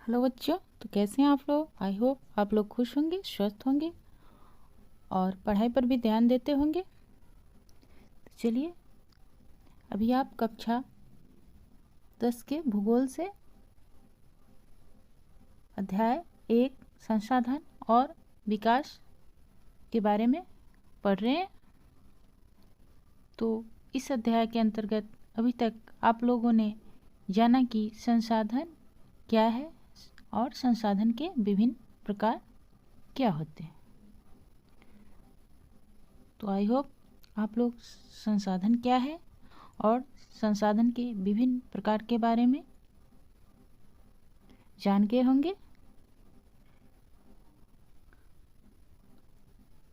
Hello बच्चों, तो कैसे हैं आप लोग। आई होप आप लोग खुश होंगे, स्वस्थ होंगे और पढ़ाई पर भी ध्यान देते होंगे। तो चलिए, अभी आप कक्षा 10 के भूगोल से अध्याय 1 संसाधन और विकास के बारे में पढ़ रहे हैं। तो इस अध्याय के अंतर्गत अभी तक आप लोगों ने जाना कि संसाधन क्या है और संसाधन के विभिन्न प्रकार क्या होते हैं। तो आई होप आप लोग संसाधन क्या है और संसाधन के विभिन्न प्रकार के बारे में जान गए होंगे।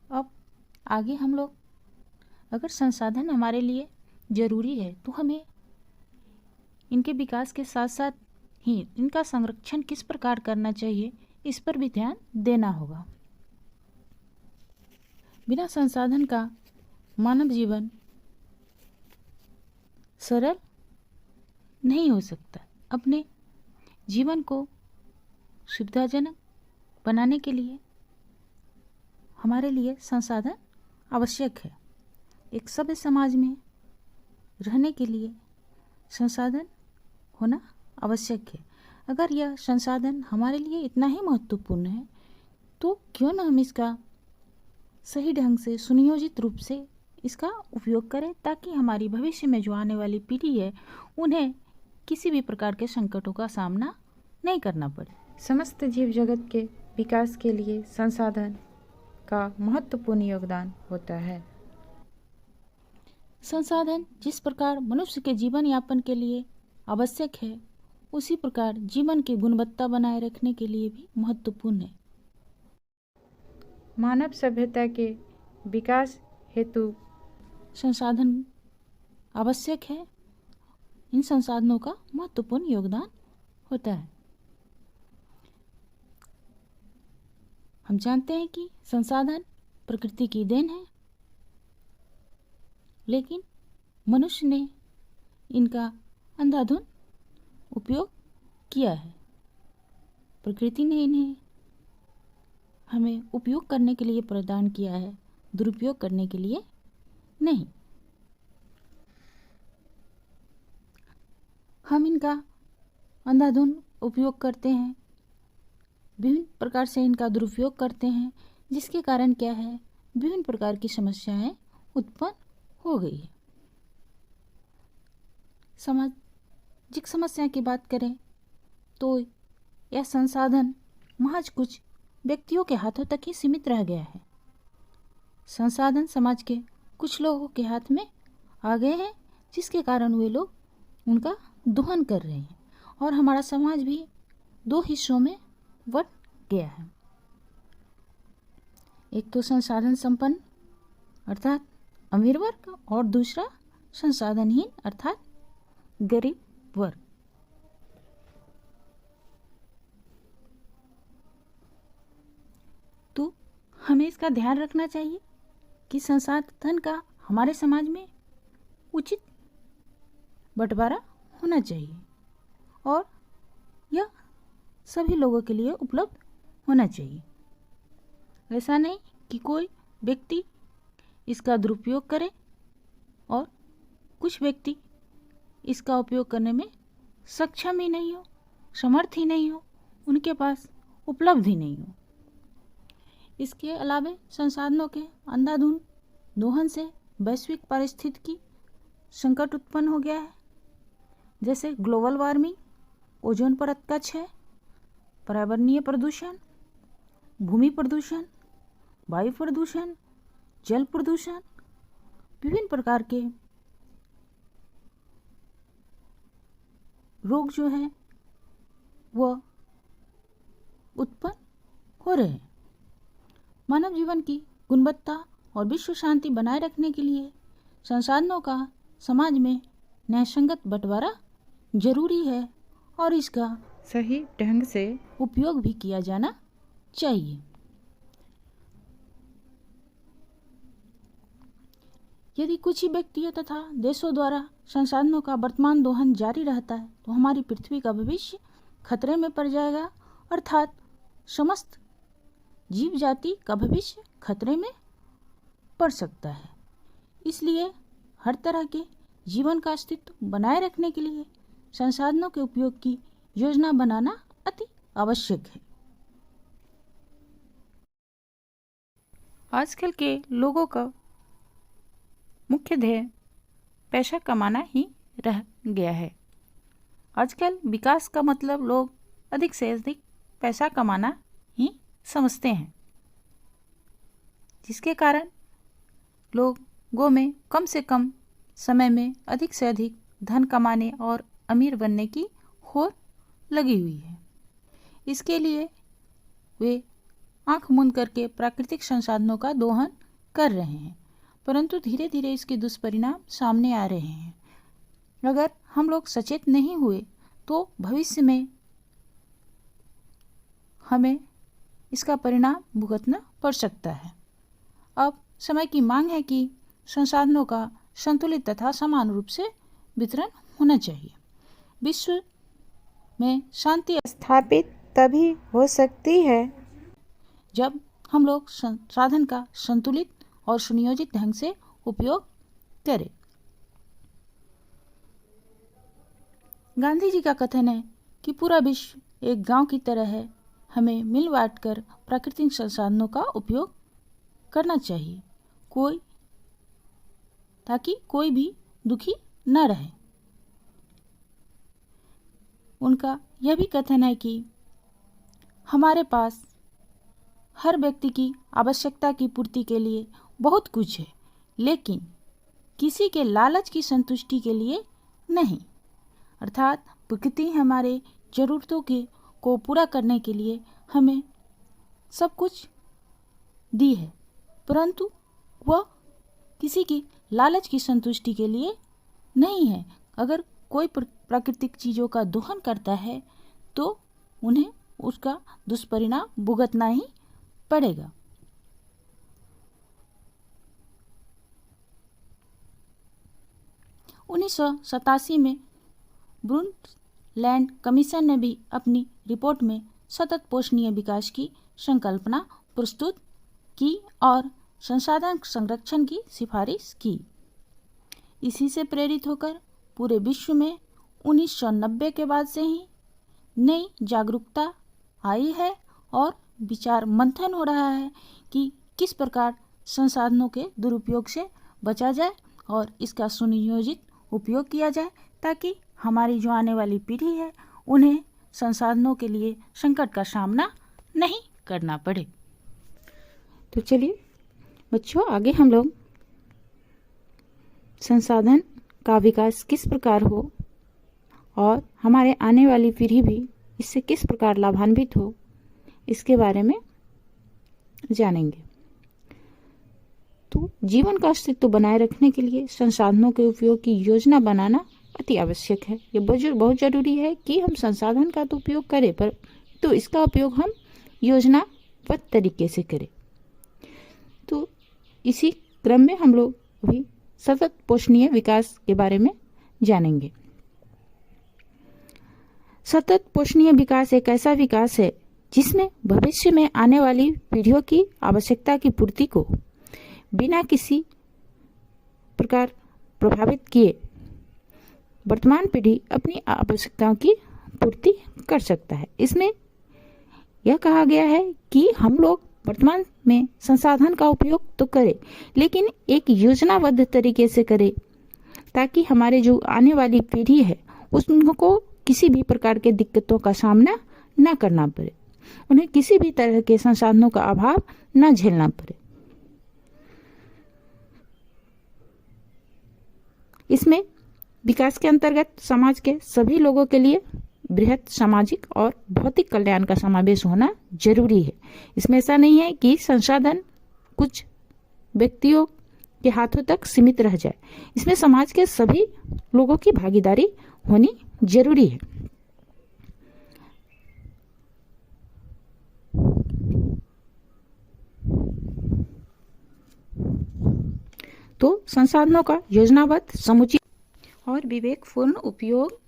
अब आगे हम लोग, अगर संसाधन हमारे लिए ज़रूरी है तो हमें इनके विकास के साथ साथ ही इनका संरक्षण किस प्रकार करना चाहिए, इस पर भी ध्यान देना होगा। बिना संसाधन का मानव जीवन सरल नहीं हो सकता। अपने जीवन को सुविधाजनक बनाने के लिए हमारे लिए संसाधन आवश्यक है। एक सभ्य समाज में रहने के लिए संसाधन होना आवश्यक है। अगर यह संसाधन हमारे लिए इतना ही महत्वपूर्ण है तो क्यों न हम इसका सही ढंग से सुनियोजित रूप से इसका उपयोग करें, ताकि हमारी भविष्य में जो आने वाली पीढ़ी है उन्हें किसी भी प्रकार के संकटों का सामना नहीं करना पड़े। समस्त जीव जगत के विकास के लिए संसाधन का महत्वपूर्ण योगदान होता है। संसाधन जिस प्रकार मनुष्य के जीवन यापन के लिए आवश्यक है, उसी प्रकार जीवन की गुणवत्ता बनाए रखने के लिए भी महत्वपूर्ण है। मानव सभ्यता के विकास हेतु संसाधन आवश्यक है। इन संसाधनों का महत्वपूर्ण योगदान होता है। हम जानते हैं कि संसाधन प्रकृति की देन है, लेकिन मनुष्य ने इनका अंधाधुंध उपयोग किया है। प्रकृति ने इन्हें हमें उपयोग करने के लिए प्रदान किया है, दुरुपयोग करने के लिए नहीं। हम इनका अंधाधुंध उपयोग करते हैं, विभिन्न प्रकार से इनका दुरुपयोग करते हैं, जिसके कारण क्या है, विभिन्न प्रकार की समस्याएं उत्पन्न हो गई है। सामाजिक समस्या की बात करें तो यह संसाधन महज कुछ व्यक्तियों के हाथों तक ही सीमित रह गया है। संसाधन समाज के कुछ लोगों के हाथ में आ गए हैं, जिसके कारण वे लोग उनका दोहन कर रहे हैं और हमारा समाज भी दो हिस्सों में बंट गया है। एक तो संसाधन संपन्न अर्थात अमीर वर्ग, और दूसरा संसाधनहीन अर्थात गरीब वर्ग। तो हमें इसका ध्यान रखना चाहिए कि संसाधन का हमारे समाज में उचित बंटवारा होना चाहिए और यह सभी लोगों के लिए उपलब्ध होना चाहिए। ऐसा नहीं कि कोई व्यक्ति इसका दुरुपयोग करे और कुछ व्यक्ति इसका उपयोग करने में सक्षम ही नहीं हो, समर्थ ही नहीं हो, उनके पास उपलब्ध ही नहीं हो। इसके अलावा संसाधनों के अंधाधुंध दोहन से वैश्विक पारिस्थितिकी संकट उत्पन्न हो गया है, जैसे ग्लोबल वार्मिंग, ओजोन परत का क्षय, पर्यावरणीय प्रदूषण, भूमि प्रदूषण, वायु प्रदूषण, जल प्रदूषण, विभिन्न प्रकार के रोग जो हैं वह उत्पन्न हो रहे हैं। मानव जीवन की गुणवत्ता और विश्व शांति बनाए रखने के लिए संसाधनों का समाज में न्यायसंगत बंटवारा जरूरी है और इसका सही ढंग से उपयोग भी किया जाना चाहिए। यदि कुछ ही व्यक्तियों तथा देशों द्वारा संसाधनों का वर्तमान दोहन जारी रहता है तो हमारी पृथ्वी का भविष्य खतरे में पड़ जाएगा अर्थात समस्त जीव जाति का भविष्य खतरे में पड़ सकता है। इसलिए हर तरह के जीवन का अस्तित्व बनाए रखने के लिए संसाधनों के उपयोग की योजना बनाना अति आवश्यक है। आजकल के लोगों का मुख्य ध्येय पैसा कमाना ही रह गया है। आजकल विकास का मतलब लोग अधिक से अधिक पैसा कमाना ही समझते हैं, जिसके कारण लोगों में कम से कम समय में अधिक से अधिक धन कमाने और अमीर बनने की होड़ लगी हुई है। इसके लिए वे आंख मूंद करके प्राकृतिक संसाधनों का दोहन कर रहे हैं, परंतु धीरे धीरे इसके दुष्परिणाम सामने आ रहे हैं। अगर हम लोग सचेत नहीं हुए तो भविष्य में हमें इसका परिणाम भुगतना पड़ सकता है। अब समय की मांग है कि संसाधनों का संतुलित तथा समान रूप से वितरण होना चाहिए। विश्व में शांति स्थापित तभी हो सकती है जब हम लोग संसाधन का संतुलित और सुनियोजित ढंग से उपयोग करें। गांधी जी का कथन है कि पूरा विश्व एक गांव की तरह है, हमें मिल बांट कर प्राकृतिक संसाधनों का उपयोग करना चाहिए, ताकि कोई भी दुखी न रहे। उनका यह भी कथन है कि हमारे पास हर व्यक्ति की आवश्यकता की पूर्ति के लिए बहुत कुछ है, लेकिन किसी के लालच की संतुष्टि के लिए नहीं। अर्थात प्रकृति हमारे जरूरतों को पूरा करने के लिए हमें सब कुछ दी है, परंतु वह किसी की लालच की संतुष्टि के लिए नहीं है। अगर कोई प्राकृतिक चीज़ों का दोहन करता है तो उन्हें उसका दुष्परिणाम भुगतना ही पड़ेगा। उन्नीस में ब्रुंडलैंड कमीशन ने भी अपनी रिपोर्ट में सतत पोषणीय विकास की संकल्पना प्रस्तुत की और संसाधन संरक्षण की सिफारिश की। इसी से प्रेरित होकर पूरे विश्व में 1990 के बाद से ही नई जागरूकता आई है और विचार मंथन हो रहा है कि किस प्रकार संसाधनों के दुरुपयोग से बचा जाए और इसका सुनियोजित उपयोग किया जाए, ताकि हमारी जो आने वाली पीढ़ी है उन्हें संसाधनों के लिए संकट का सामना नहीं करना पड़े। तो चलिए बच्चों, आगे हम लोग संसाधन का विकास किस प्रकार हो और हमारे आने वाली पीढ़ी भी इससे किस प्रकार लाभान्वित हो, इसके बारे में जानेंगे। तो जीवन का अस्तित्व बनाए रखने के लिए संसाधनों के उपयोग की योजना बनाना अति आवश्यक है। ये बहुत जरूरी है कि हम संसाधन का तो उपयोग करें, पर तो इसका उपयोग हम योजनाबद्ध तरीके से करें। तो इसी क्रम में हम लोग अभी सतत पोषणीय विकास के बारे में जानेंगे। सतत पोषणीय विकास एक ऐसा विकास है जिसमें भविष्य में आने वाली पीढ़ियों की आवश्यकता की पूर्ति को बिना किसी प्रकार प्रभावित किए वर्तमान पीढ़ी अपनी आवश्यकताओं की पूर्ति कर सकता है। इसमें यह कहा गया है कि हम लोग वर्तमान में संसाधन का उपयोग तो करें, लेकिन एक योजनाबद्ध तरीके से करें, ताकि हमारे जो आने वाली पीढ़ी है उसको किसी भी प्रकार के दिक्कतों का सामना न करना पड़े, उन्हें किसी भी तरह के संसाधनों का अभाव न झेलना पड़े। इसमें विकास के अंतर्गत समाज के सभी लोगों के लिए बृहत सामाजिक और भौतिक कल्याण का समावेश होना जरूरी है। इसमें ऐसा नहीं है कि संसाधन कुछ व्यक्तियों के हाथों तक सीमित रह जाए। इसमें समाज के सभी लोगों की भागीदारी होनी जरूरी है। तो संसाधनों का योजनाबद्ध, समुचित और विवेकपूर्ण उपयोग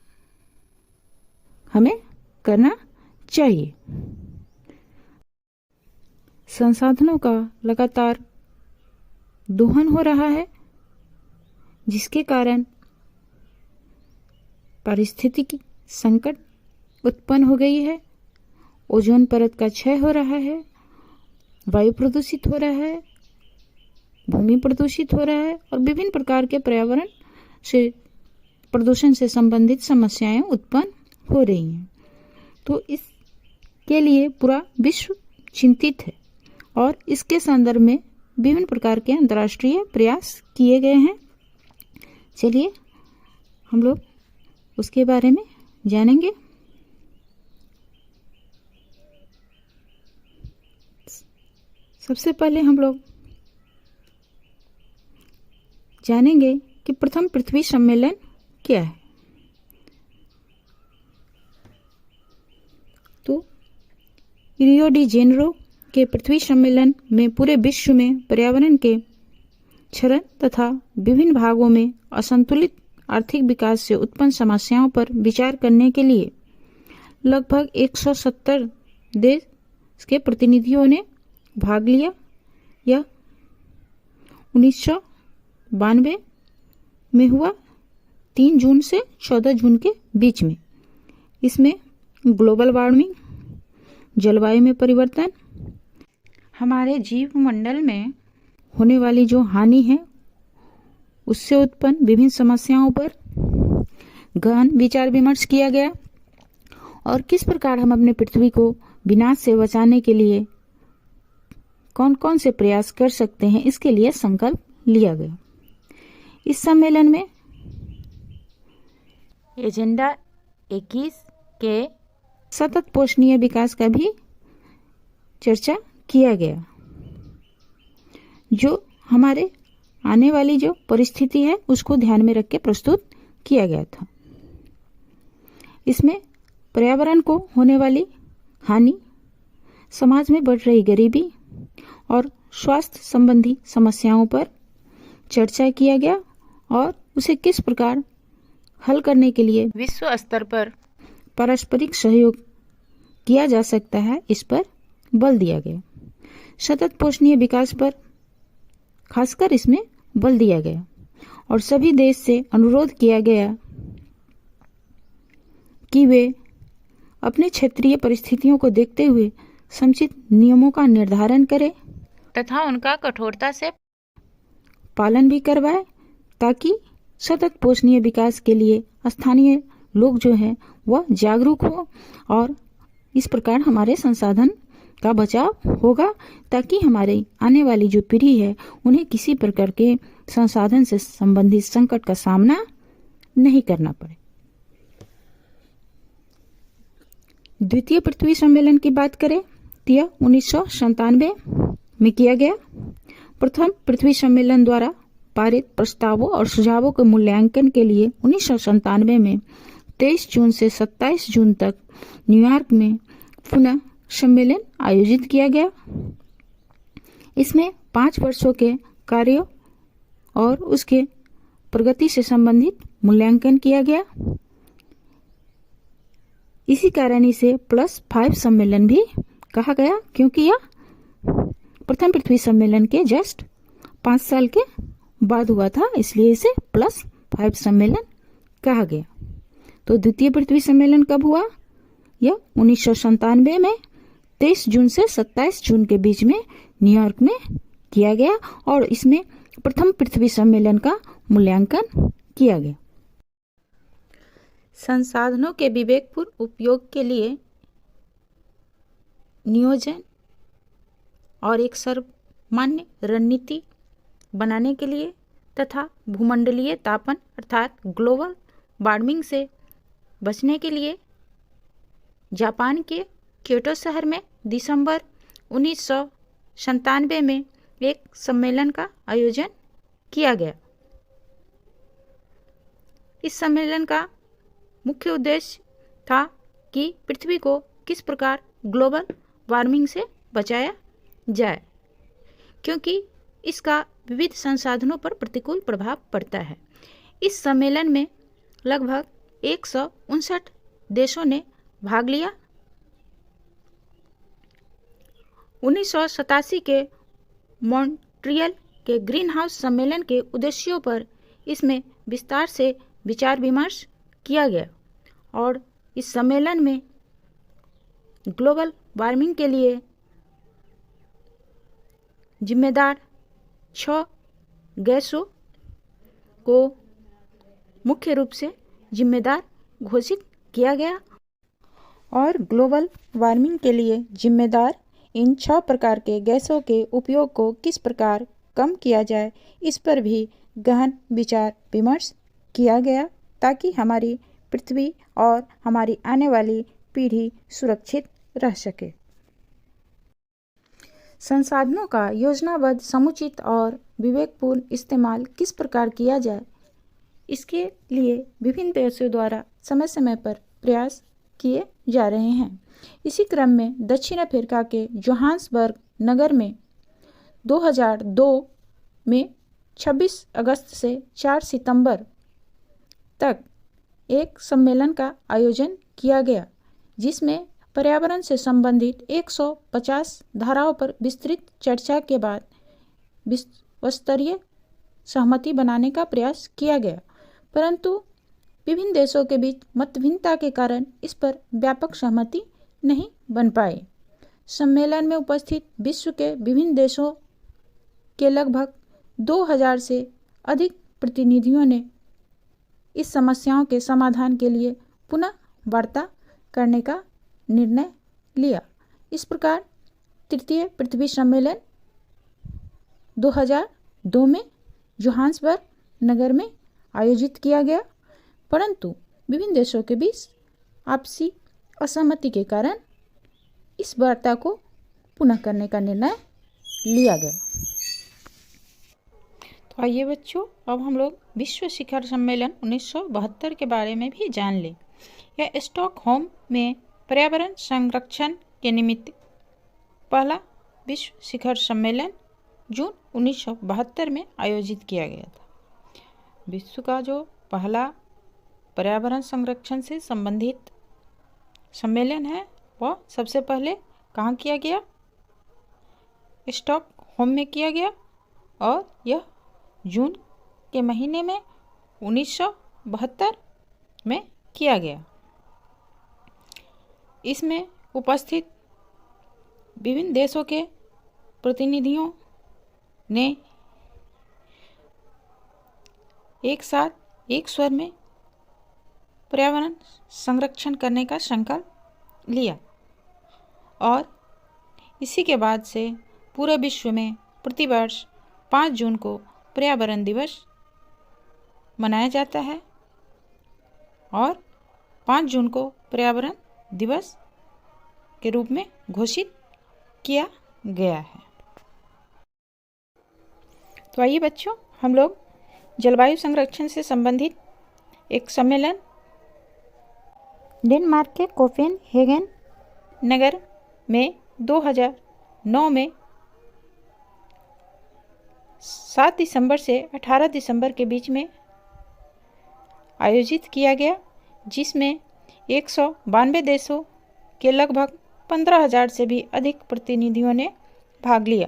हमें करना चाहिए। संसाधनों का लगातार दोहन हो रहा है, जिसके कारण पारिस्थितिकी संकट उत्पन्न हो गई है। ओजोन परत का क्षय हो रहा है, वायु प्रदूषित हो रहा है, भूमि प्रदूषित हो रहा है और विभिन्न प्रकार के पर्यावरण से प्रदूषण से संबंधित समस्याएं उत्पन्न हो रही हैं। तो इसके लिए पूरा विश्व चिंतित है और इसके संदर्भ में विभिन्न प्रकार के अंतर्राष्ट्रीय प्रयास किए गए हैं। चलिए हम लोग उसके बारे में जानेंगे। सबसे पहले हम लोग जानेंगे कि प्रथम पृथ्वी सम्मेलन क्या है। तो रियो डी जेनेरो के पृथ्वी सम्मेलन में पूरे विश्व में पर्यावरण के क्षरण तथा विभिन्न भागों में असंतुलित आर्थिक विकास से उत्पन्न समस्याओं पर विचार करने के लिए लगभग 170 देश के प्रतिनिधियों ने भाग लिया। यह 1992 में हुआ, 3 जून से 14 जून के बीच में। इसमें ग्लोबल वार्मिंग, जलवायु में परिवर्तन, हमारे जीव मंडल में होने वाली जो हानि है उससे उत्पन्न विभिन्न समस्याओं पर गहन विचार विमर्श किया गया और किस प्रकार हम अपने पृथ्वी को विनाश से बचाने के लिए कौन कौन से प्रयास कर सकते हैं, इसके लिए संकल्प लिया गया। इस सम्मेलन में एजेंडा 21 के सतत पोषणीय विकास का भी चर्चा किया गया, जो हमारे आने वाली जो परिस्थिति है उसको ध्यान में रख के प्रस्तुत किया गया था। इसमें पर्यावरण को होने वाली हानि, समाज में बढ़ रही गरीबी और स्वास्थ्य संबंधी समस्याओं पर चर्चा किया गया और उसे किस प्रकार हल करने के लिए विश्व स्तर पर पारस्परिक सहयोग किया जा सकता है, इस पर बल दिया गया। सतत पोषणीय विकास पर खासकर इसमें बल दिया गया और सभी देश से अनुरोध किया गया कि वे अपने क्षेत्रीय परिस्थितियों को देखते हुए समुचित नियमों का निर्धारण करें तथा उनका कठोरता से पालन भी करवाए, ताकि सतत पोषणीय विकास के लिए स्थानीय लोग जो हैं वह जागरूक हो और इस प्रकार हमारे संसाधन का बचाव होगा, ताकि हमारे आने वाली जो पीढ़ी है उन्हें किसी प्रकार के संसाधन से संबंधित संकट का सामना नहीं करना पड़े। द्वितीय पृथ्वी सम्मेलन की बात करें तो यह 1997 में किया गया। प्रथम पृथ्वी सम्मेलन द्वारा पारित प्रस्तावों और सुझावों के मूल्यांकन के लिए 1997 में 23 जून से 27 जून तक न्यूयॉर्क में पुनः सम्मेलन आयोजित किया गया। इसमें 5 वर्षों के कार्यों और उसके प्रगति से संबंधित मूल्यांकन किया गया। इसी कारण इसे +5 सम्मेलन भी कहा गया, क्योंकि यह प्रथम पृथ्वी सम्मेलन के जस्ट 5 साल के बाद हुआ था, इसलिए इसे +5 सम्मेलन कहा गया। तो द्वितीय पृथ्वी सम्मेलन कब हुआ? यह 1997 में 23 जून से 27 जून के बीच में न्यूयॉर्क में किया गया और इसमें प्रथम पृथ्वी सम्मेलन का मूल्यांकन किया गया। संसाधनों के विवेकपूर्ण उपयोग के लिए नियोजन और एक सर्वमान्य रणनीति बनाने के लिए तथा भूमंडलीय तापन अर्थात ग्लोबल वार्मिंग से बचने के लिए जापान के क्योटो शहर में दिसंबर 1997 में एक सम्मेलन का आयोजन किया गया। इस सम्मेलन का मुख्य उद्देश्य था कि पृथ्वी को किस प्रकार ग्लोबल वार्मिंग से बचाया जाए, क्योंकि इसका विविध संसाधनों पर प्रतिकूल प्रभाव पड़ता है। इस सम्मेलन में लगभग 159 देशों ने भाग लिया 1987 के मॉन्ट्रियल के ग्रीन हाउस सम्मेलन के उद्देश्यों पर इसमें विस्तार से विचार विमर्श किया गया और इस सम्मेलन में ग्लोबल वार्मिंग के लिए जिम्मेदार 6 गैसों को मुख्य रूप से जिम्मेदार घोषित किया गया और ग्लोबल वार्मिंग के लिए जिम्मेदार इन 6 प्रकार के गैसों के उपयोग को किस प्रकार कम किया जाए, इस पर भी गहन विचार विमर्श किया गया ताकि हमारी पृथ्वी और हमारी आने वाली पीढ़ी सुरक्षित रह सके। संसाधनों का योजनाबद्ध, समुचित और विवेकपूर्ण इस्तेमाल किस प्रकार किया जाए, इसके लिए विभिन्न देशों द्वारा समय समय पर प्रयास किए जा रहे हैं। इसी क्रम में दक्षिण अफ्रीका के जोहान्सबर्ग नगर में 2002 में 26 अगस्त से 4 सितंबर तक एक सम्मेलन का आयोजन किया गया, जिसमें पर्यावरण से संबंधित 150 धाराओं पर विस्तृत चर्चा के बाद विश्वस्तरीय सहमति बनाने का प्रयास किया गया, परंतु विभिन्न देशों के बीच मतभिन्नता के कारण इस पर व्यापक सहमति नहीं बन पाई। सम्मेलन में उपस्थित विश्व के विभिन्न देशों के लगभग 2000 से अधिक प्रतिनिधियों ने इस समस्याओं के समाधान के लिए पुनः वार्ता करने का निर्णय लिया। इस प्रकार तृतीय पृथ्वी सम्मेलन 2002 में जोहान्सबर्ग नगर में आयोजित किया गया, परंतु विभिन्न देशों के बीच आपसी असहमति के कारण इस वार्ता को पुनः करने का निर्णय लिया गया। तो आइए बच्चों, अब हम लोग विश्व शिखर सम्मेलन 1972 के बारे में भी जान लें। यह स्टॉकहोम में पर्यावरण संरक्षण के निमित्त पहला विश्व शिखर सम्मेलन जून 1972 में आयोजित किया गया था। विश्व का जो पहला पर्यावरण संरक्षण से संबंधित सम्मेलन है वह सबसे पहले कहाँ किया गया? स्टॉकहोम में किया गया और यह जून के महीने में 1972 में किया गया। इसमें उपस्थित विभिन्न देशों के प्रतिनिधियों ने एक साथ एक स्वर में पर्यावरण संरक्षण करने का संकल्प लिया और इसी के बाद से पूरे विश्व में प्रतिवर्ष 5 जून को पर्यावरण दिवस मनाया जाता है और 5 जून को पर्यावरण दिवस के रूप में घोषित किया गया है। तो आइए बच्चों, हम लोग जलवायु संरक्षण से संबंधित एक सम्मेलन डेनमार्क के कोपेनहेगन नगर में 2009 में 7 दिसंबर से 18 दिसंबर के बीच में आयोजित किया गया, जिसमें 192 देशों के लगभग 15,000 से भी अधिक प्रतिनिधियों ने भाग लिया।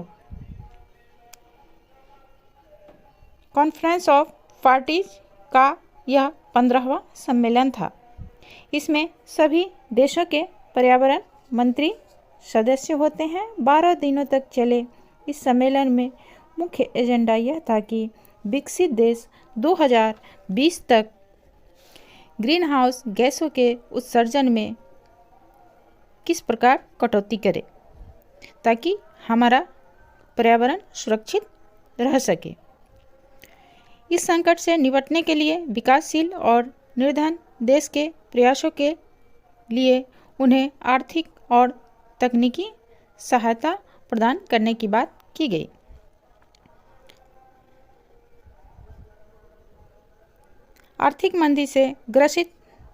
कॉन्फ्रेंस ऑफ पार्टीज का यह 15वां सम्मेलन था। इसमें सभी देशों के पर्यावरण मंत्री सदस्य होते हैं। 12 दिनों तक चले इस सम्मेलन में मुख्य एजेंडा यह था कि विकसित देश 2020 तक ग्रीन हाउस गैसों के उत्सर्जन में किस प्रकार कटौती करे ताकि हमारा पर्यावरण सुरक्षित रह सके। इस संकट से निपटने के लिए विकासशील और निर्धन देश के प्रयासों के लिए उन्हें आर्थिक और तकनीकी सहायता प्रदान करने की बात की गई। आर्थिक मंदी से ग्रसित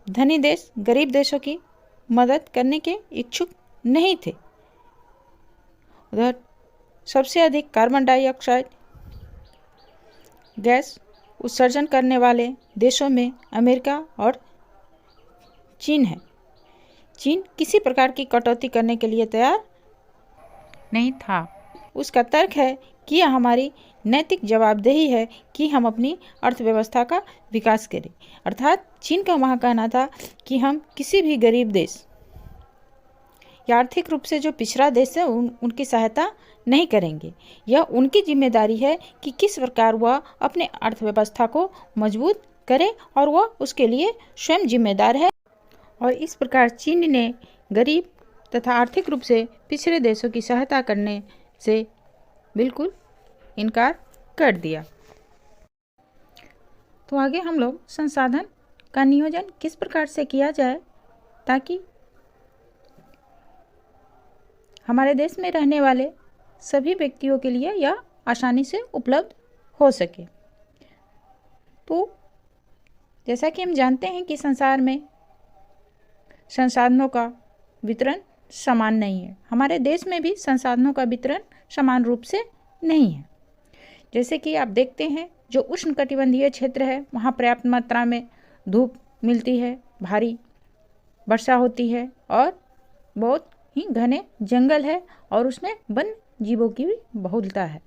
धनी देश गरीब देशों की मदद करने के इच्छुक नहीं थे। उधर सबसे अधिक कार्बन डाइऑक्साइड गैस उत्सर्जन करने वाले देशों में अमेरिका और चीन है। चीन किसी प्रकार की कटौती करने के लिए तैयार नहीं था। उसका तर्क है कि यह हमारी नैतिक जवाबदेही है कि हम अपनी अर्थव्यवस्था का विकास करें। अर्थात चीन का वहाँ कहना था कि हम किसी भी गरीब देश या आर्थिक रूप से जो पिछड़ा देश है उनकी सहायता नहीं करेंगे। यह उनकी जिम्मेदारी है कि किस प्रकार वह अपने अर्थव्यवस्था को मजबूत करे और वह उसके लिए स्वयं जिम्मेदार है। और इस प्रकार चीन ने गरीब तथा आर्थिक रूप से पिछड़े देशों की सहायता करने से बिल्कुल इनकार कर दिया। तो आगे हम लोग संसाधन का नियोजन किस प्रकार से किया जाए ताकि हमारे देश में रहने वाले सभी व्यक्तियों के लिए यह आसानी से उपलब्ध हो सके। तो जैसा कि हम जानते हैं कि संसार में संसाधनों का वितरण समान नहीं है। हमारे देश में भी संसाधनों का वितरण समान रूप से नहीं है। जैसे कि आप देखते हैं जो उष्णकटिबंधीय क्षेत्र है वहाँ पर्याप्त मात्रा में धूप मिलती है, भारी वर्षा होती है और बहुत ही घने जंगल है और उसमें वन्य जीवों की भी बहुलता है।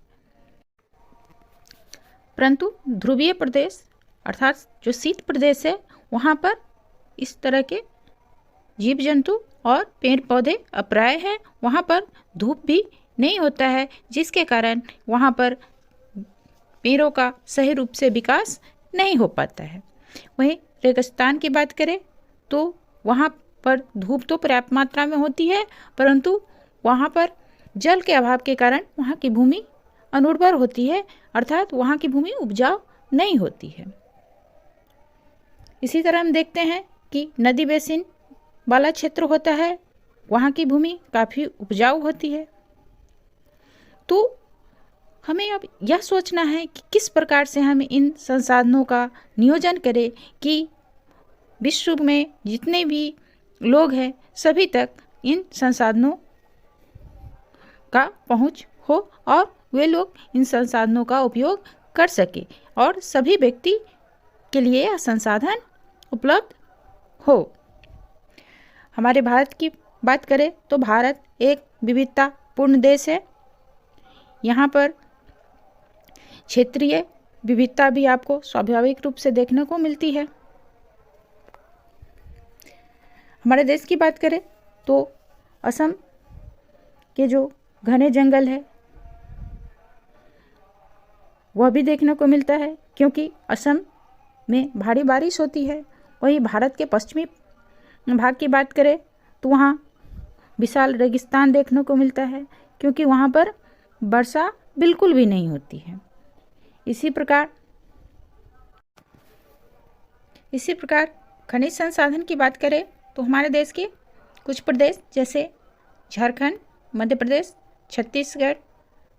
परंतु ध्रुवीय प्रदेश अर्थात जो शीत प्रदेश है वहाँ पर इस तरह के जीव जंतु और पेड़ पौधे अप्राय हैं। वहाँ पर धूप भी नहीं होता है जिसके कारण वहाँ पर पेड़ों का सही रूप से विकास नहीं हो पाता है। वहीं रेगिस्तान की बात करें तो वहाँ पर धूप तो पर्याप्त मात्रा में होती है परंतु वहाँ पर जल के अभाव के कारण वहाँ की भूमि अनुर्वर होती है अर्थात वहाँ की भूमि उपजाऊ नहीं होती है। इसी तरह हम देखते हैं कि नदी बेसिन वाला क्षेत्र होता है वहाँ की भूमि काफ़ी उपजाऊ होती है। तो हमें अब यह सोचना है कि किस प्रकार से हम इन संसाधनों का नियोजन करें कि विश्व में जितने भी लोग हैं सभी तक इन संसाधनों का पहुंच हो और वे लोग इन संसाधनों का उपयोग कर सके और सभी व्यक्ति के लिए यह संसाधन उपलब्ध हो। हमारे भारत की बात करें तो भारत एक विविधतापूर्ण देश है। यहाँ पर क्षेत्रीय विविधता भी आपको स्वाभाविक रूप से देखने को मिलती है। हमारे देश की बात करें तो असम के जो घने जंगल है वह भी देखने को मिलता है क्योंकि असम में भारी बारिश होती है। वहीं भारत के पश्चिमी भाग की बात करें तो वहाँ विशाल रेगिस्तान देखने को मिलता है क्योंकि वहाँ पर वर्षा बिल्कुल भी नहीं होती है। इसी प्रकार खनिज संसाधन की बात करें तो हमारे देश के कुछ प्रदेश जैसे झारखंड, मध्य प्रदेश, छत्तीसगढ़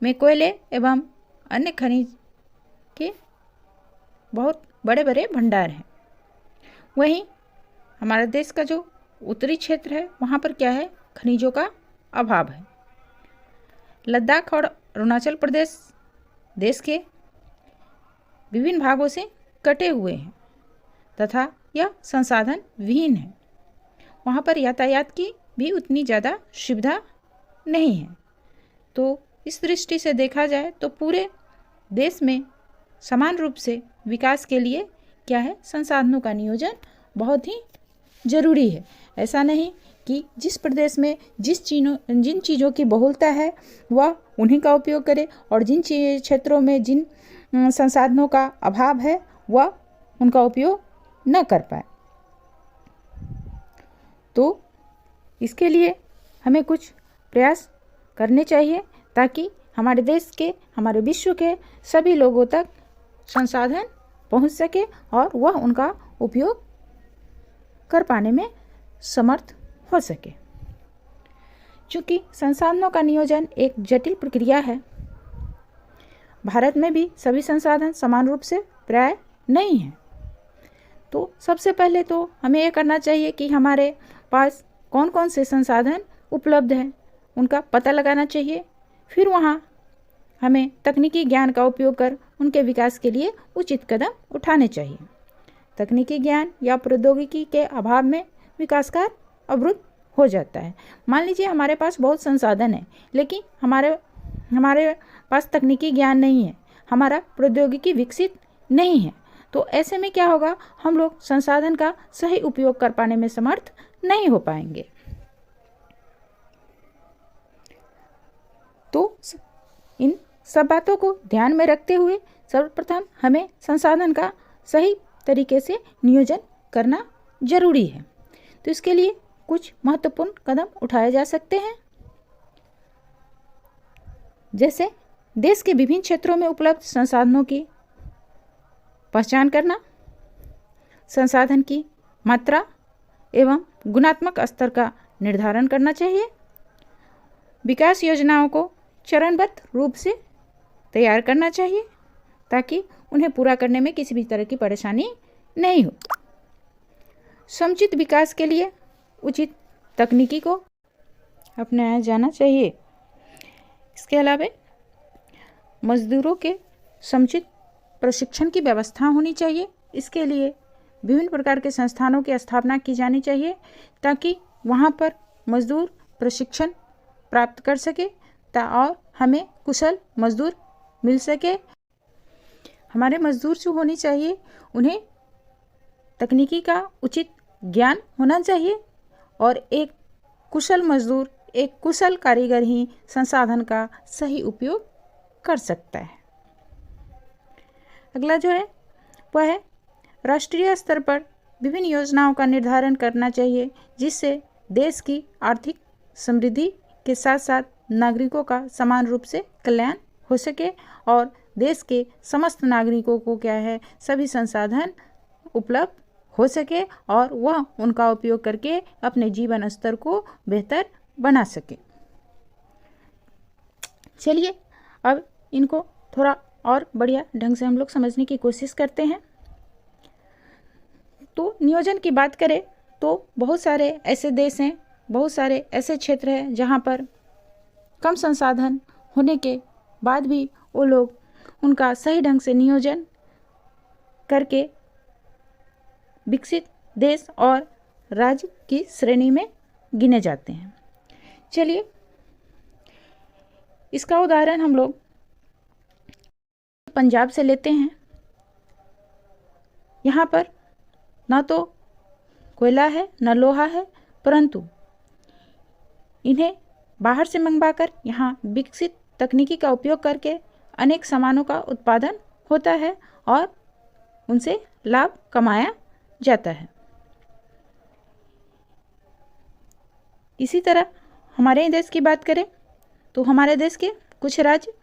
में कोयले एवं अन्य खनिज के बहुत बड़े बड़े भंडार हैं। वहीं हमारे देश का जो उत्तरी क्षेत्र है वहाँ पर क्या है, खनिजों का अभाव है। लद्दाख और अरुणाचल प्रदेश देश के विभिन्न भागों से कटे हुए हैं तथा यह संसाधन विहीन है। वहाँ पर यातायात की भी उतनी ज़्यादा सुविधा नहीं है। तो इस दृष्टि से देखा जाए तो पूरे देश में समान रूप से विकास के लिए क्या है, संसाधनों का नियोजन बहुत ही ज़रूरी है। ऐसा नहीं कि जिस प्रदेश में जिन चीज़ों की बहुलता है वह उन्हीं का उपयोग करे और जिन क्षेत्रों में जिन संसाधनों का अभाव है वह उनका उपयोग न कर पाए। तो इसके लिए हमें कुछ प्रयास करने चाहिए ताकि हमारे देश के, हमारे विश्व के सभी लोगों तक संसाधन पहुंच सके और वह उनका उपयोग कर पाने में समर्थ हो सके। चूँकि संसाधनों का नियोजन एक जटिल प्रक्रिया है, भारत में भी सभी संसाधन समान रूप से प्राय नहीं हैं। तो सबसे पहले तो हमें यह करना चाहिए कि हमारे पास कौन कौन से संसाधन उपलब्ध हैं उनका पता लगाना चाहिए। फिर वहाँ हमें तकनीकी ज्ञान का उपयोग कर उनके विकास के लिए उचित कदम उठाने चाहिए। तकनीकी ज्ञान या प्रौद्योगिकी के अभाव में विकास कार्य अवरुद्ध हो जाता है। मान लीजिए हमारे पास बहुत संसाधन है, लेकिन हमारे पास तकनीकी ज्ञान नहीं है, हमारा प्रौद्योगिकी विकसित नहीं है, तो ऐसे में क्या होगा, हम लोग संसाधन का सही उपयोग कर पाने में समर्थ नहीं हो पाएंगे। तो इन सब बातों को ध्यान में रखते हुए सर्वप्रथम हमें संसाधन का सही तरीके से नियोजन करना जरूरी है। तो इसके लिए कुछ महत्वपूर्ण कदम उठाए जा सकते हैं, जैसे देश के विभिन्न क्षेत्रों में उपलब्ध संसाधनों की पहचान करना, संसाधन की मात्रा एवं गुणात्मक स्तर का निर्धारण करना चाहिए, विकास योजनाओं को चरणबद्ध रूप से तैयार करना चाहिए ताकि उन्हें पूरा करने में किसी भी तरह की परेशानी नहीं हो। समुचित विकास के लिए उचित तकनीकी को अपनाया जाना चाहिए। इसके अलावा मजदूरों के समुचित प्रशिक्षण की व्यवस्था होनी चाहिए। इसके लिए विभिन्न प्रकार के संस्थानों की स्थापना की जानी चाहिए ताकि वहाँ पर मजदूर प्रशिक्षण प्राप्त कर सके और हमें कुशल मजदूर मिल सके। हमारे मजदूर जो होनी चाहिए उन्हें तकनीकी का उचित ज्ञान होना चाहिए और एक कुशल मजदूर, एक कुशल कारीगर ही संसाधन का सही उपयोग कर सकता है। अगला जो है वह है राष्ट्रीय स्तर पर विभिन्न योजनाओं का निर्धारण करना चाहिए जिससे देश की आर्थिक समृद्धि के साथ साथ नागरिकों का समान रूप से कल्याण हो सके और देश के समस्त नागरिकों को क्या है, सभी संसाधन उपलब्ध हो सके और वह उनका उपयोग करके अपने जीवन स्तर को बेहतर बना सके। चलिए अब इनको थोड़ा और बढ़िया ढंग से हम लोग समझने की कोशिश करते हैं। तो नियोजन की बात करें तो बहुत सारे ऐसे देश हैं, बहुत सारे ऐसे क्षेत्र हैं जहाँ पर कम संसाधन होने के बाद भी वो लोग उनका सही ढंग से नियोजन करके विकसित देश और राज्य की श्रेणी में गिने जाते हैं। चलिए इसका उदाहरण हम लोग पंजाब से लेते हैं। यहाँ पर ना तो कोयला है न लोहा है, परंतु इन्हें बाहर से मंगवाकर यहाँ विकसित तकनीकी का उपयोग करके अनेक सामानों का उत्पादन होता है और उनसे लाभ कमाया जाता है। इसी तरह हमारे देश की बात करें तो हमारे देश के कुछ राज्य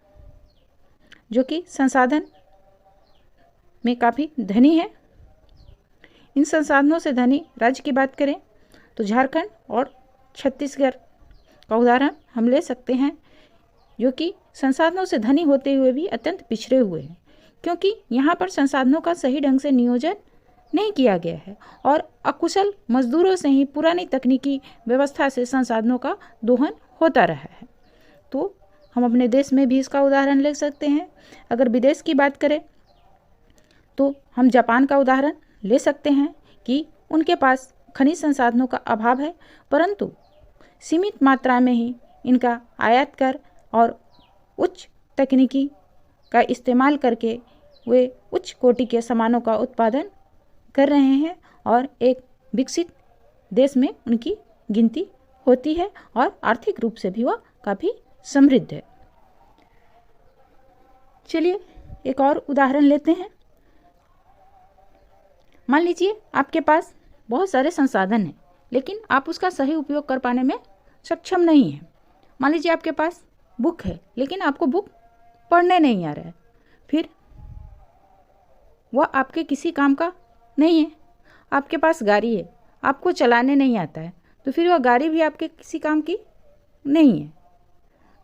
जो कि संसाधन में काफ़ी धनी है, इन संसाधनों से धनी राज्य की बात करें तो झारखंड और छत्तीसगढ़ का उदाहरण हम ले सकते हैं, जो कि संसाधनों से धनी होते हुए भी अत्यंत पिछड़े हुए हैं क्योंकि यहाँ पर संसाधनों का सही ढंग से नियोजन नहीं किया गया है और अकुशल मजदूरों से ही पुरानी तकनीकी व्यवस्था से संसाधनों का दोहन होता रहा है। तो हम अपने देश में भी इसका उदाहरण ले सकते हैं। अगर विदेश की बात करें तो हम जापान का उदाहरण ले सकते हैं कि उनके पास खनिज संसाधनों का अभाव है, परंतु सीमित मात्रा में ही इनका आयात कर और उच्च तकनीकी का इस्तेमाल करके वे उच्च कोटि के सामानों का उत्पादन कर रहे हैं और एक विकसित देश में उनकी गिनती होती है और आर्थिक रूप से भी वह काफ़ी समृद्ध है। चलिए एक और उदाहरण लेते हैं। मान लीजिए आपके पास बहुत सारे संसाधन हैं लेकिन आप उसका सही उपयोग कर पाने में सक्षम नहीं हैं। मान लीजिए आपके पास बुक है लेकिन आपको बुक पढ़ने नहीं आ रहा है, फिर वह आपके किसी काम का नहीं है। आपके पास गाड़ी है, आपको चलाने नहीं आता है, तो फिर वह गाड़ी भी आपके किसी काम की नहीं है।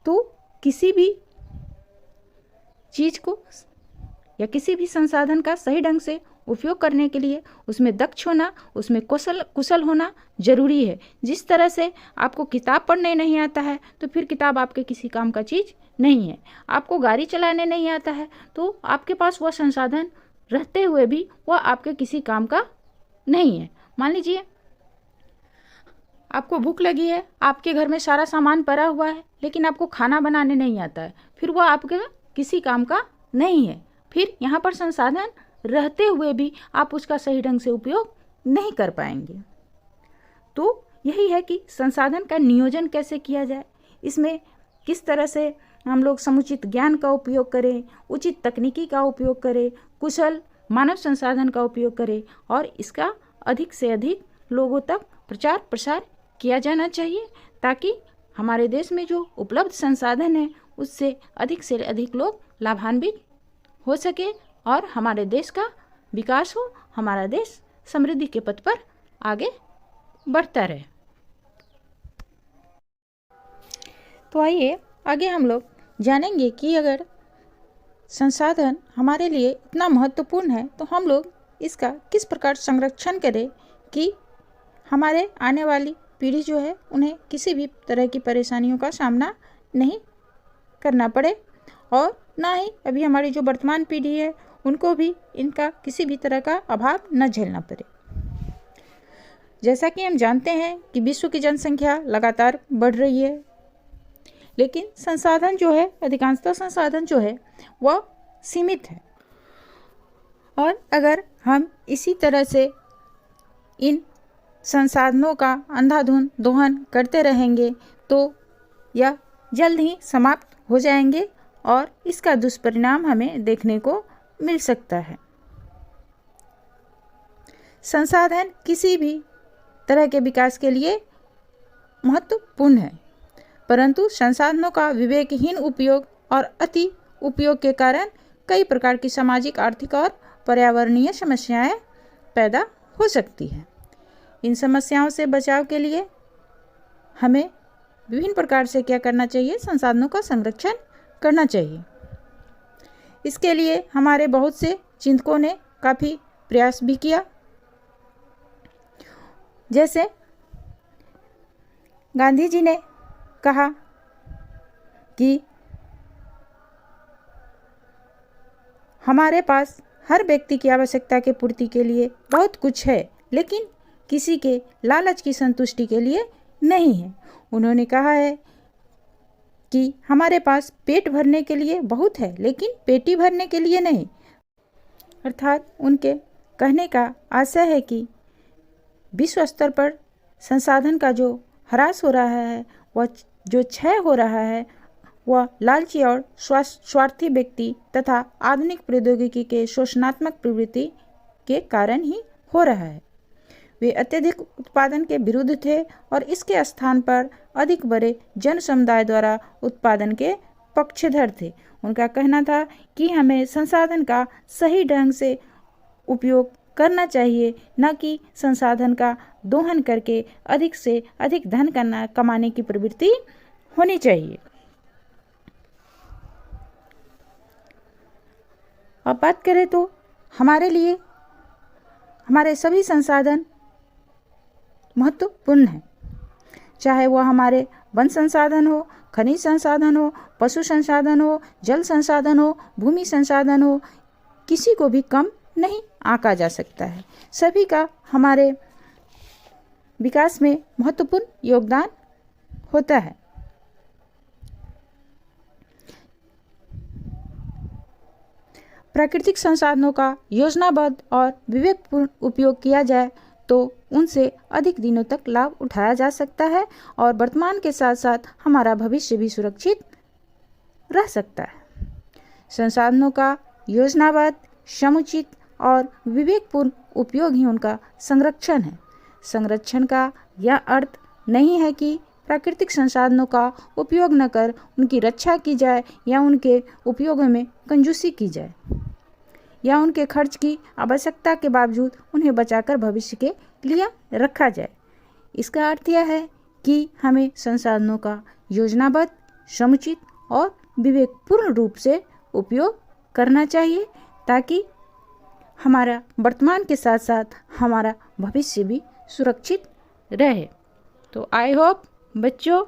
तो किसी भी चीज़ को या किसी भी संसाधन का सही ढंग से उपयोग करने के लिए उसमें दक्ष होना, उसमें कुशल होना जरूरी है। जिस तरह से आपको किताब पढ़ने नहीं आता है तो फिर किताब आपके किसी काम का चीज़ नहीं है। आपको गाड़ी चलाने नहीं आता है तो आपके पास वह संसाधन रहते हुए भी वह आपके किसी काम का नहीं है। मान लीजिए आपको भूख लगी है, आपके घर में सारा सामान पड़ा हुआ है, लेकिन आपको खाना बनाने नहीं आता है, फिर वो आपके किसी काम का नहीं है। फिर यहाँ पर संसाधन रहते हुए भी आप उसका सही ढंग से उपयोग नहीं कर पाएंगे। तो यही है कि संसाधन का नियोजन कैसे किया जाए, इसमें किस तरह से हम लोग समुचित ज्ञान का उपयोग करें, उचित तकनीकी का उपयोग करें, कुशल मानव संसाधन का उपयोग करें और इसका अधिक से अधिक लोगों तक प्रचार प्रसार किया जाना चाहिए, ताकि हमारे देश में जो उपलब्ध संसाधन है उससे अधिक लोग लाभान्वित हो सके और हमारे देश का विकास हो, हमारा देश समृद्धि के पथ पर आगे बढ़ता रहे। तो आइए आगे हम लोग जानेंगे कि अगर संसाधन हमारे लिए इतना महत्वपूर्ण है तो हम लोग इसका किस प्रकार संरक्षण करें कि हमारे आने वाली पीढ़ी जो है उन्हें किसी भी तरह की परेशानियों का सामना नहीं करना पड़े और ना ही अभी हमारी जो वर्तमान पीढ़ी है उनको भी इनका किसी भी तरह का अभाव न झेलना पड़े। जैसा कि हम जानते हैं कि विश्व की जनसंख्या लगातार बढ़ रही है, लेकिन संसाधन जो है, अधिकांशतः संसाधन जो है वह सीमित है और अगर हम इसी तरह से इन संसाधनों का अंधाधुंध दोहन करते रहेंगे तो यह जल्द ही समाप्त हो जाएंगे और इसका दुष्परिणाम हमें देखने को मिल सकता है। संसाधन किसी भी तरह के विकास के लिए महत्वपूर्ण है, परंतु संसाधनों का विवेकहीन उपयोग और अति उपयोग के कारण कई प्रकार की सामाजिक, आर्थिक और पर्यावरणीय समस्याएं पैदा हो सकती हैं। इन समस्याओं से बचाव के लिए हमें विभिन्न प्रकार से क्या करना चाहिए, संसाधनों का संरक्षण करना चाहिए। इसके लिए हमारे बहुत से चिंतकों ने काफ़ी प्रयास भी किया। जैसे गांधी जी ने कहा कि हमारे पास हर व्यक्ति की आवश्यकता के पूर्ति के लिए बहुत कुछ है, लेकिन किसी के लालच की संतुष्टि के लिए नहीं है। उन्होंने कहा है कि हमारे पास पेट भरने के लिए बहुत है, लेकिन पेटी भरने के लिए नहीं। अर्थात उनके कहने का आशय है कि विश्व स्तर पर संसाधन का जो ह्रास हो रहा है, वह जो क्षय हो रहा है, वह लालची और स्वार्थी व्यक्ति तथा आधुनिक प्रौद्योगिकी के शोषणात्मक प्रवृत्ति के कारण ही हो रहा है। वे अत्यधिक उत्पादन के विरुद्ध थे और इसके स्थान पर अधिक बड़े जन समुदाय द्वारा उत्पादन के पक्षधर थे। उनका कहना था कि हमें संसाधन का सही ढंग से उपयोग करना चाहिए, न कि संसाधन का दोहन करके अधिक से अधिक धन कमाने की प्रवृत्ति होनी चाहिए। अब बात करें तो हमारे लिए हमारे सभी संसाधन महत्वपूर्ण है, चाहे वह हमारे वन संसाधन हो, खनिज संसाधन हो, पशु संसाधन हो, जल संसाधन हो, भूमि संसाधन हो, किसी को भी कम नहीं आंका जा सकता है। सभी का हमारे विकास में महत्वपूर्ण योगदान होता है। प्राकृतिक संसाधनों का योजनाबद्ध और विवेकपूर्ण उपयोग किया जाए तो उनसे अधिक दिनों तक लाभ उठाया जा सकता है और वर्तमान के साथ साथ हमारा भविष्य भी सुरक्षित रह सकता है। संसाधनों का योजनाबद्ध, समुचित और विवेकपूर्ण उपयोग ही उनका संरक्षण है। संरक्षण का यह अर्थ नहीं है कि प्राकृतिक संसाधनों का उपयोग न कर उनकी रक्षा की जाए या उनके उपयोग में कंजूसी की जाए या उनके खर्च की आवश्यकता के बावजूद उन्हें बचाकर भविष्य के लिए रखा जाए। इसका अर्थ यह है कि हमें संसाधनों का योजनाबद्ध, समुचित और विवेकपूर्ण रूप से उपयोग करना चाहिए, ताकि हमारा वर्तमान के साथ साथ हमारा भविष्य भी सुरक्षित रहे। तो आई होप बच्चों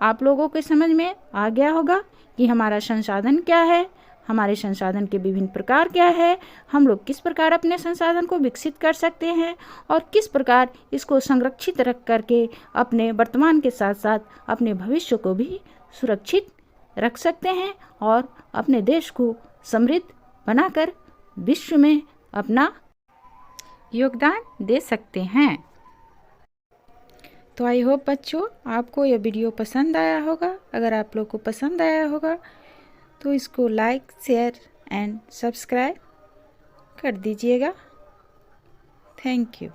आप लोगों के समझ में आ गया होगा कि हमारा संसाधन क्या है, हमारे संसाधन के विभिन्न प्रकार क्या है, हम लोग किस प्रकार अपने संसाधन को विकसित कर सकते हैं और किस प्रकार इसको संरक्षित रख करके अपने वर्तमान के साथ साथ अपने भविष्य को भी सुरक्षित रख सकते हैं और अपने देश को समृद्ध बनाकर विश्व में अपना योगदान दे सकते हैं। तो आई होप बच्चों आपको यह वीडियो पसंद आया होगा। अगर आप लोग को पसंद आया होगा तो इसको लाइक, शेयर एंड सब्सक्राइब कर दीजिएगा। Thank you.